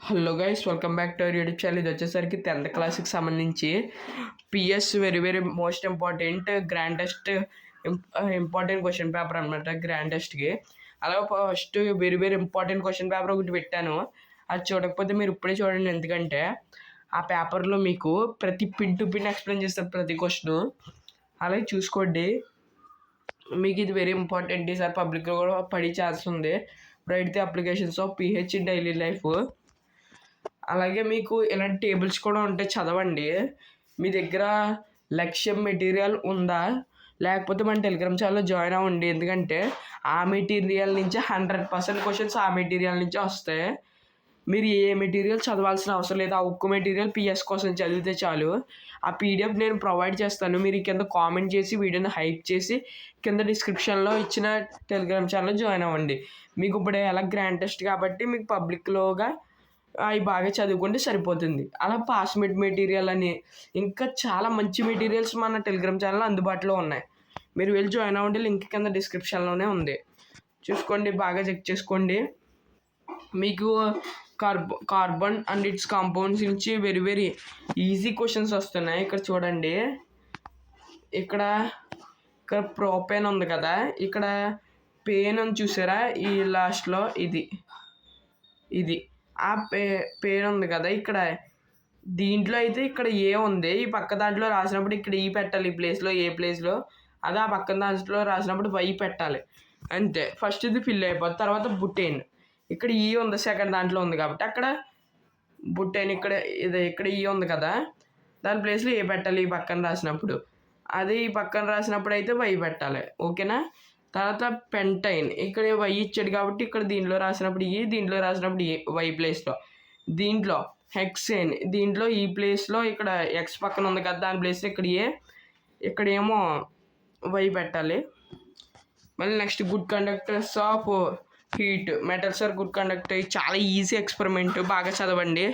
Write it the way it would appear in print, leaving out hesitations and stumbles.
Hello guys, welcome back to our YouTube channel. ఇది వచ్చేసరికి 10th క్లాస్కి సంబంధించి PS very very most important grandest important question paper అనమాట. గ్రాండెస్ట్కి అలాగే first very very important question paper ఒకటి పెట్టాను. అది చూడకపోతే మీరు ఇప్పుడే చూడండి, ఎందుకంటే ఆ పేపర్లో మీకు ప్రతి పిన్ టు పిన్ ఎక్స్ప్లెయిన్ చేస్తారు ప్రతి క్వశ్చన్. అలాగే చూసుకోండి, మీకు ఇది వెరీ ఇంపార్టెంట్. ఈసారి పబ్లిక్లో కూడా పడే ఛాన్స్ ఉంది. Right the applications of pH in daily life. అలాగే మీకు ఇలాంటి టేబుల్స్ కూడా ఉంటాయి, చదవండి. మీ దగ్గర లక్ష్యం మెటీరియల్ ఉందా, లేకపోతే మన టెలిగ్రామ్ ఛానల్లో జాయిన్ అవ్వండి. ఎందుకంటే ఆ మెటీరియల్ నుంచి 100% క్వశ్చన్స్ ఆ మెటీరియల్ నుంచే వస్తాయి. మీరు ఏ మెటీరియల్ చదవాల్సిన అవసరం లేదు. ఆ ఒక్క మెటీరియల్ పిఎస్ కోసం చదివితే చాలు. ఆ పీడిఎఫ్ నేను ప్రొవైడ్ చేస్తాను. మీరు కింద కామెంట్ చేసి వీడియోని హైప్ చేసి కింద డిస్క్రిప్షన్లో ఇచ్చిన టెలిగ్రామ్ ఛానల్లో జాయిన్ అవ్వండి. మీకు ఇప్పుడు ఎలా గ్రాండ్ టెస్ట్ కాబట్టి మీకు పబ్లిక్లోగా అవి బాగా చదువుకుంటే సరిపోతుంది. అలా పాస్మేట్ మెటీరియల్ అని ఇంకా చాలా మంచి మెటీరియల్స్ మన టెలిగ్రామ్ ఛానల్లో అందుబాటులో ఉన్నాయి. మీరు వెళ్ళి జాయిన్ అవ్వండి, లింక్ కింద డిస్క్రిప్షన్లోనే ఉంది. చూసుకోండి, బాగా చెక్ చేసుకోండి. మీకు కార్బన్ అండ్ ఇట్స్ కాంపౌండ్స్ నుంచి వెరీ వెరీ ఈజీ క్వశ్చన్స్ వస్తున్నాయి. ఇక్కడ చూడండి, ఇక్కడ ప్రోపేన్ ఉంది కదా, ఇక్కడ పేన్ అని చూసారా, ఈ లాస్ట్లో ఇది ఆ పేరు ఉంది కదా, ఇక్కడ దీంట్లో అయితే ఇక్కడ ఏ ఉంది. ఈ పక్క దాంట్లో రాసినప్పుడు ఇక్కడ ఈ పెట్టాలి, ఈ ప్లేస్లో ఏ ప్లేస్లో. అదే ఆ పక్కన దాంట్లో రాసినప్పుడు వై పెట్టాలి. అంతే, ఫస్ట్ ఇది ఫిల్ అయిపోతుంది. తర్వాత బుటేన్ ఇక్కడ ఈ ఉంది, సెకండ్ దాంట్లో ఉంది కాబట్టి అక్కడ బుటేన్ ఇక్కడ ఈ ఉంది కదా, దాని ప్లేస్లో ఏ పెట్టాలి ఈ పక్కన రాసినప్పుడు. అదే ఈ పక్కన రాసినప్పుడు అయితే వై పెట్టాలి. ఓకేనా. తర్వాత పెంటైన్ ఇక్కడ వై ఇచ్చాడు కాబట్టి ఇక్కడ దీంట్లో రాసినప్పుడు దీంట్లో రాసినప్పుడు వై ప్లేస్లో. దీంట్లో హెక్సేన్ దీంట్లో ఈ ప్లేస్లో ఇక్కడ ఎక్స్ పక్కన ఉంది కదా, దాని ప్లేస్లో ఇక్కడ ఏమో వై పెట్టాలి. మళ్ళీ next good conductors of heat metals are good conductor. చాలా ఈజీ ఎక్స్పెరిమెంట్, బాగా చదవండి.